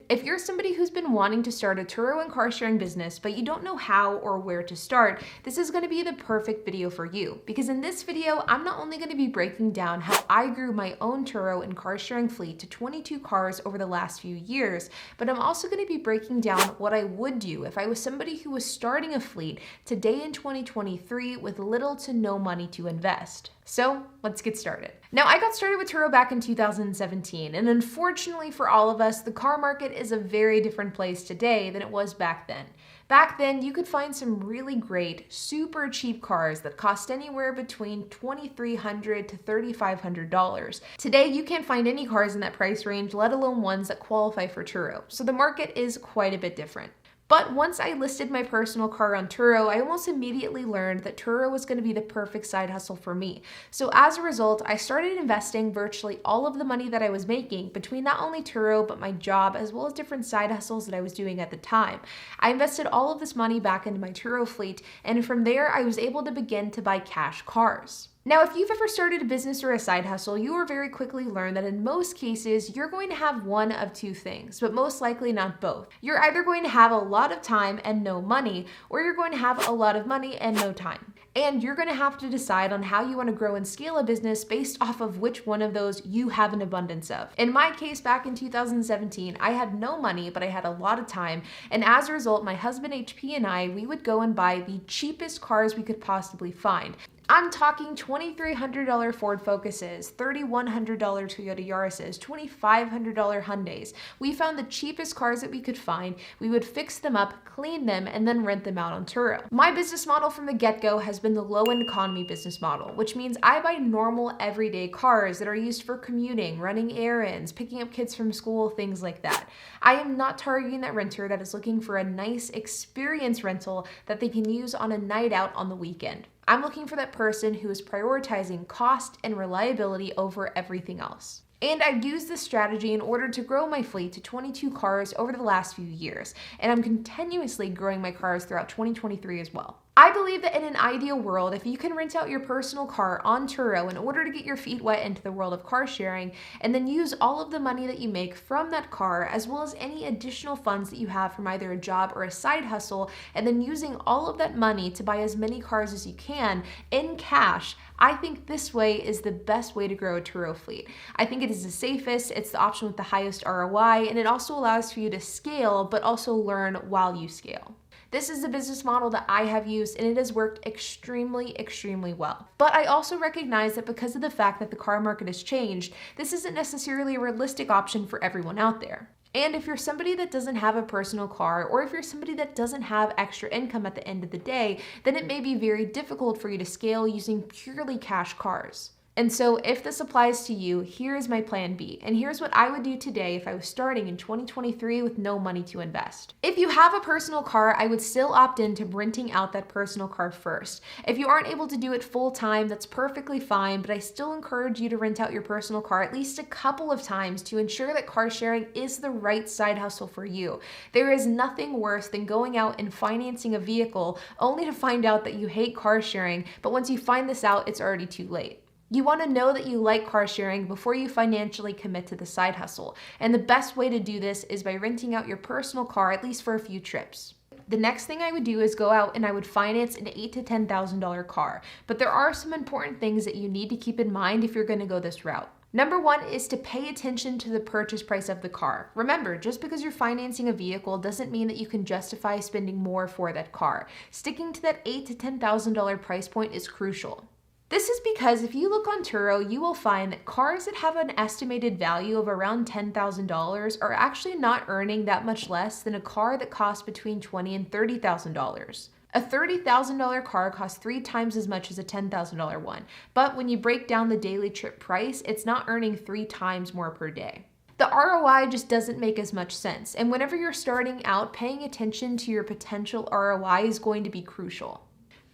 If you're somebody who's been wanting to start a Turo and car sharing business, but you don't know how or where to start, this is going to be the perfect video for you. Because in this video, I'm not only going to be breaking down how I grew my own Turo and car sharing fleet to 22 cars over the last few years, but I'm also going to be breaking down what I would do if I was somebody who was starting a fleet today in 2023 with little to no money to invest. So let's get started. Now, I got started with Turo back in 2017, and unfortunately for all of us, the car market is a very different place today than it was back then. Back then, you could find some really great, super cheap cars that cost anywhere between $2,300 to $3,500. Today, you can't find any cars in that price range, let alone ones that qualify for Turo. So the market is quite a bit different. But once I listed my personal car on Turo, I almost immediately learned that Turo was going to be the perfect side hustle for me. So as a result, I started investing virtually all of the money that I was making between not only Turo, but my job, as well as different side hustles that I was doing at the time. I invested all of this money back into my Turo fleet, and from there, I was able to begin to buy cash cars. Now, if you've ever started a business or a side hustle, you will very quickly learn that in most cases, you're going to have one of two things, but most likely not both. You're either going to have a lot of time and no money, or you're going to have a lot of money and no time. And you're going to have to decide on how you want to grow and scale a business based off of which one of those you have an abundance of. In my case, back in 2017, I had no money, but I had a lot of time. And as a result, my husband HP and I, we would go and buy the cheapest cars we could possibly find. I'm talking $2,300 Ford Focuses, $3,100 Toyota Yaris's, $2,500 Hyundais. We found the cheapest cars that we could find. We would fix them up, clean them, and then rent them out on Turo. My business model from the get-go has been the low-end economy business model, which means I buy normal, everyday cars that are used for commuting, running errands, picking up kids from school, things like that. I am not targeting that renter that is looking for a nice experience rental that they can use on a night out on the weekend. I'm looking for that person who is prioritizing cost and reliability over everything else. And I've used this strategy in order to grow my fleet to 22 cars over the last few years, and I'm continuously growing my cars throughout 2023 as well. I believe that in an ideal world, if you can rent out your personal car on Turo in order to get your feet wet into the world of car sharing, and then use all of the money that you make from that car, as well as any additional funds that you have from either a job or a side hustle, and then using all of that money to buy as many cars as you can in cash, I think this way is the best way to grow a Turo fleet. I think it is the safest, it's the option with the highest ROI, and it also allows for you to scale, but also learn while you scale. This is the business model that I have used, and it has worked extremely, extremely well. But I also recognize that because of the fact that the car market has changed, this isn't necessarily a realistic option for everyone out there. And if you're somebody that doesn't have a personal car, or if you're somebody that doesn't have extra income at the end of the day, then it may be very difficult for you to scale using purely cash cars. And so if this applies to you, here is my plan B. And here's what I would do today if I was starting in 2023 with no money to invest. If you have a personal car, I would still opt into renting out that personal car first. If you aren't able to do it full time, that's perfectly fine, but I still encourage you to rent out your personal car at least a couple of times to ensure that car sharing is the right side hustle for you. There is nothing worse than going out and financing a vehicle only to find out that you hate car sharing, but once you find this out, it's already too late. You want to know that you like car sharing before you financially commit to the side hustle. And the best way to do this is by renting out your personal car at least for a few trips. The next thing I would do is go out and I would finance an $8,000 to $10,000 car. But there are some important things that you need to keep in mind if you're going to go this route. Number one is to pay attention to the purchase price of the car. Remember, just because you're financing a vehicle doesn't mean that you can justify spending more for that car. Sticking to that $8,000 to $10,000 price point is crucial. This is because if you look on Turo, you will find that cars that have an estimated value of around $10,000 are actually not earning that much less than a car that costs between $20,000 and $30,000. A $30,000 car costs 3 times as much as a $10,000 one, but when you break down the daily trip price, it's not earning 3 times more per day. The ROI just doesn't make as much sense, and whenever you're starting out, paying attention to your potential ROI is going to be crucial.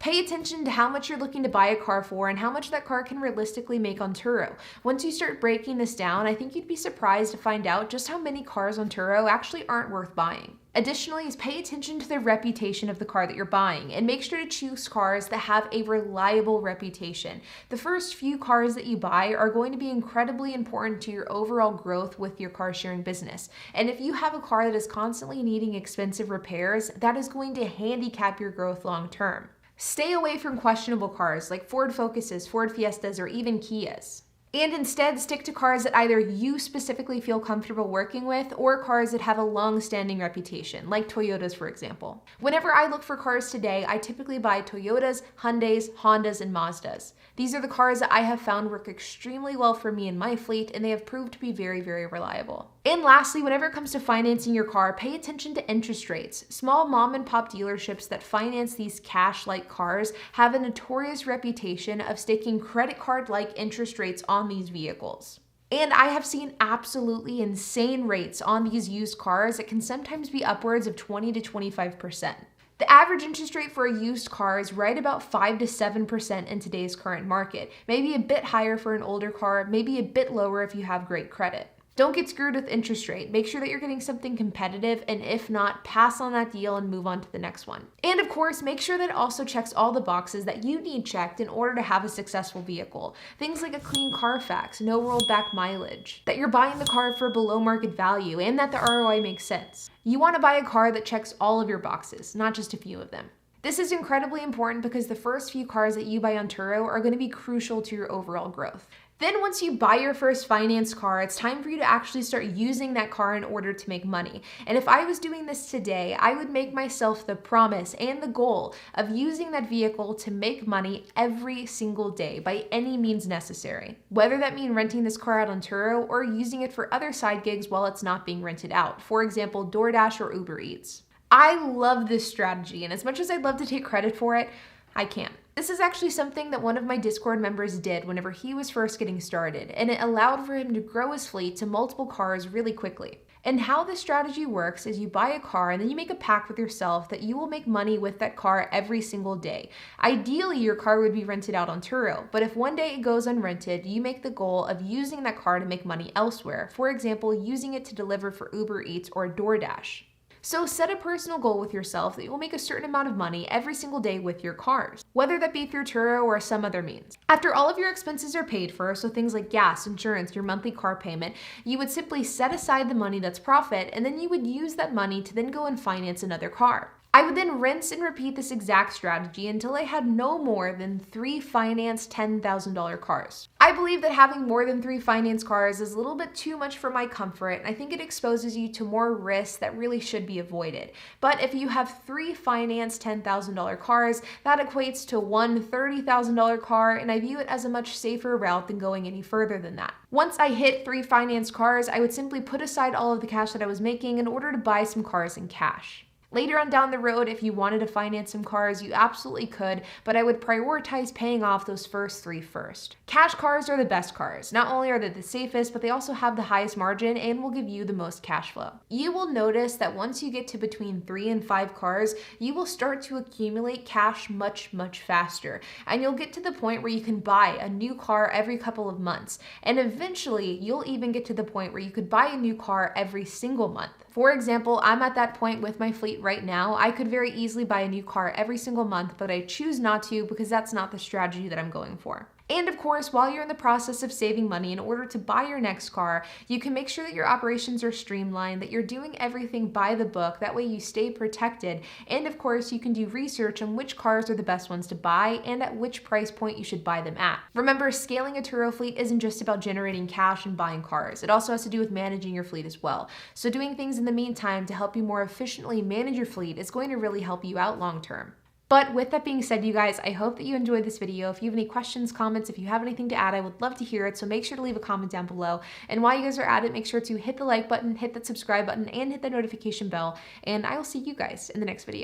Pay attention to how much you're looking to buy a car for and how much that car can realistically make on Turo. Once you start breaking this down, I think you'd be surprised to find out just how many cars on Turo actually aren't worth buying. Additionally, is pay attention to the reputation of the car that you're buying and make sure to choose cars that have a reliable reputation. The first few cars that you buy are going to be incredibly important to your overall growth with your car sharing business. And if you have a car that is constantly needing expensive repairs, that is going to handicap your growth long term. Stay away from questionable cars like Ford Focuses, Ford Fiestas, or even Kias. And instead stick to cars that either you specifically feel comfortable working with or cars that have a long-standing reputation, like Toyotas, for example. Whenever I look for cars today, I typically buy Toyotas, Hyundais, Hondas, and Mazdas. These are the cars that I have found work extremely well for me in my fleet, and they have proved to be very, very reliable. And lastly, whenever it comes to financing your car, pay attention to interest rates. Small mom and pop dealerships that finance these cash-like cars have a notorious reputation of staking credit card-like interest rates on these vehicles. And I have seen absolutely insane rates on these used cars that can sometimes be upwards of 20 to 25%. The average interest rate for a used car is right about 5 to 7% in today's current market, maybe a bit higher for an older car, maybe a bit lower if you have great credit. Don't get screwed with interest rate. Make sure that you're getting something competitive, and if not, pass on that deal and move on to the next one. And of course, make sure that it also checks all the boxes that you need checked in order to have a successful vehicle. Things like a clean Carfax, no rollback mileage, that you're buying the car for below market value, and that the ROI makes sense. You want to buy a car that checks all of your boxes, not just a few of them. This is incredibly important because the first few cars that you buy on Turo are going to be crucial to your overall growth. Then once you buy your first finance car, it's time for you to actually start using that car in order to make money. And if I was doing this today, I would make myself the promise and the goal of using that vehicle to make money every single day by any means necessary. Whether that means renting this car out on Turo or using it for other side gigs while it's not being rented out. For example, DoorDash or Uber Eats. I love this strategy, and as much as I'd love to take credit for it, I can't. This is actually something that one of my Discord members did whenever he was first getting started, and it allowed for him to grow his fleet to multiple cars really quickly. And how this strategy works is you buy a car and then you make a pact with yourself that you will make money with that car every single day. Ideally, your car would be rented out on Turo, but if one day it goes unrented, you make the goal of using that car to make money elsewhere. For example, using it to deliver for Uber Eats or DoorDash. So set a personal goal with yourself that you will make a certain amount of money every single day with your cars, whether that be through Turo or some other means. After all of your expenses are paid for, so things like gas, insurance, your monthly car payment, you would simply set aside the money that's profit, and then you would use that money to then go and finance another car. I would then rinse and repeat this exact strategy until I had no more than 3 financed $10,000 cars. I believe that having more than 3 finance cars is a little bit too much for my comfort, and I think it exposes you to more risks that really should be avoided. But if you have 3 financed $10,000 cars, that equates to one $30,000 car, and I view it as a much safer route than going any further than that. Once I hit 3 finance cars, I would simply put aside all of the cash that I was making in order to buy some cars in cash. Later on down the road, if you wanted to finance some cars, you absolutely could, but I would prioritize paying off those first 3 first. Cash cars are the best cars. Not only are they the safest, but they also have the highest margin and will give you the most cash flow. You will notice that once you get to between 3 and 5 cars, you will start to accumulate cash much, much faster. And you'll get to the point where you can buy a new car every couple of months. And eventually, you'll even get to the point where you could buy a new car every single month. For example, I'm at that point with my fleet right now. I could very easily buy a new car every single month, but I choose not to because that's not the strategy that I'm going for. And of course, while you're in the process of saving money in order to buy your next car, you can make sure that your operations are streamlined, that you're doing everything by the book. That way you stay protected. And of course, you can do research on which cars are the best ones to buy and at which price point you should buy them at. Remember, scaling a Turo fleet isn't just about generating cash and buying cars. It also has to do with managing your fleet as well. So doing things in the meantime to help you more efficiently manage your fleet is going to really help you out long term. But with that being said, you guys, I hope that you enjoyed this video. If you have any questions, comments, if you have anything to add, I would love to hear it. So make sure to leave a comment down below. And while you guys are at it, make sure to hit the like button, hit that subscribe button, and hit the notification bell. And I will see you guys in the next video.